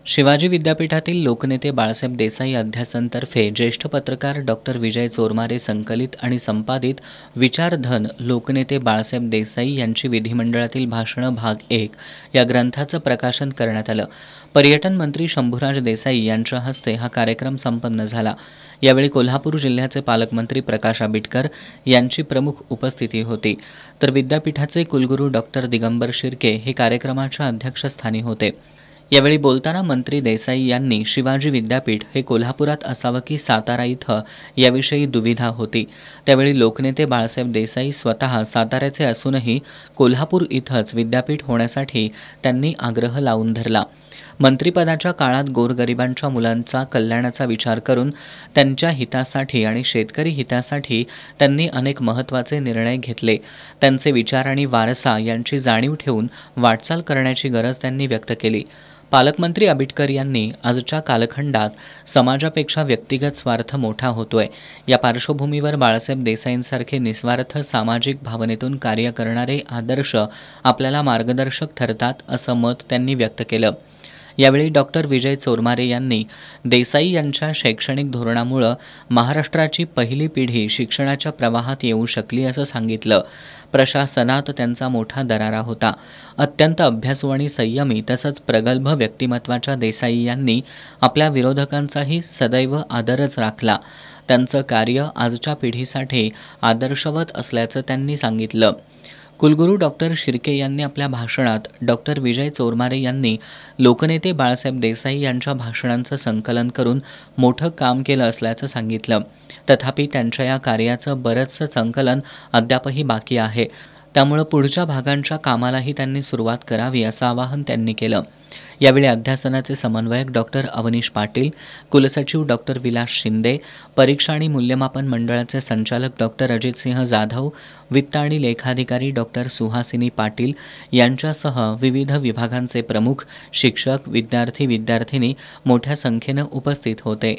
शिवाजी विद्यापीठातील लोकनेते बाळासाहेब देसाई अध्यासनतर्फे ज्येष्ठ पत्रकार डॉक्टर विजय चोरमारे संकलित आणि संपादित विचारधन लोकनेते बाळासाहेब देसाई यांची विधिमंडळातील भाषणं भाग 1 या ग्रंथाचं प्रकाशन करण्यात आलं। पर्यटन मंत्री शंभूराज देसाई यांच्या हस्ते हा कार्यक्रम संपन्न झाला। यावेळी कोल्हापूर जिल्ह्याचे पालकमंत्री प्रकाश आंबेडकर यांची प्रमुख उपस्थिती होती, तर विद्यापीठाचे कुलगुरू डॉक्टर दिगंबर शिर्के हे कार्यक्रमाच्या अध्यक्षस्थानी होते। यावेळी बोलताना मंत्री देसाई यांनी शिवाजी विद्यापीठ हे कोल्हापुरात असावं की सातारा इथं याविषयी दुविधा होती। त्यावेळी लोकनेते बाळासाहेब देसाई स्वतः साताऱ्याचे असूनही कोल्हापूर इथंच विद्यापीठ होण्यासाठी त्यांनी आग्रह लावून धरला। मंत्रिपदाच्या काळात गोरगरिबांच्या मुलांचा कल्याणाचा विचार करून त्यांच्या हितासाठी आणि शेतकरी हितासाठी त्यांनी अनेक महत्त्वाचे निर्णय घेतले। त्यांचे विचार आणि वारसा यांची जाणीव ठेवून वाटचाल करण्याची गरज त्यांनी व्यक्त केली। पालकमंत्री आंबेडकर यांनी आजच्या कालखंडात समाजापेक्षा व्यक्तिगत स्वार्थ मोठा होतोय, या पार्श्वभूमीवर बाळासाहेब देसाईंसारखे निस्वार्थ सामाजिक भावनेतून कार्य करणारे आदर्श आपल्याला मार्गदर्शक ठरतात असं मत त्यांनी व्यक्त केलं। यावेळी डॉक्टर विजय चोरमारे यांनी देसाई यांच्या शैक्षणिक धोरणामुळे महाराष्ट्राची पहिली पिढी शिक्षणाच्या प्रवाहात येऊ शकली असं सांगितलं। प्रशासनात त्यांचा मोठा दरारा होता। अत्यंत अभ्यासू आणि संयमी तसंच प्रगल्भ व्यक्तिमत्वाच्या देसाई यांनी आपल्या विरोधकांचाही सदैव आदरच राखला। त्यांचं कार्य आजच्या पिढीसाठी आदर्शवत असल्याचं त्यांनी सांगितलं। कुलगुरू डॉक्टर शिर्के यांनी आपल्या भाषणात डॉक्टर विजय चोरमारे यांनी लोकनेते बाळासाहेब देसाई यांच्या भाषणांचं संकलन करून मोठं काम केलं असल्याचं सांगितलं। तथापि त्यांच्या या कार्याचं बरंचसं संकलन अद्यापही बाकी आहे, त्यामुळे पुढच्या भागांच्या कामालाही त्यांनी सुरुवात करावी असं आवाहन त्यांनी केलं। यावेळी अध्यासनाचे समन्वयक डॉक्टर अवनीश पाटील, कुलसचिव डॉक्टर विलास शिंदे, परीक्षा आणि मूल्यमापन मंडळाचे संचालक डॉक्टर अजितसिंह जाधव, वित्त आणि लेखाधिकारी डॉक्टर सुहासिनी पाटील यांच्यासह विविध विभागांचे प्रमुख, शिक्षक, विद्यार्थी विद्यार्थिनी मोठ्या संख्येनं उपस्थित होते।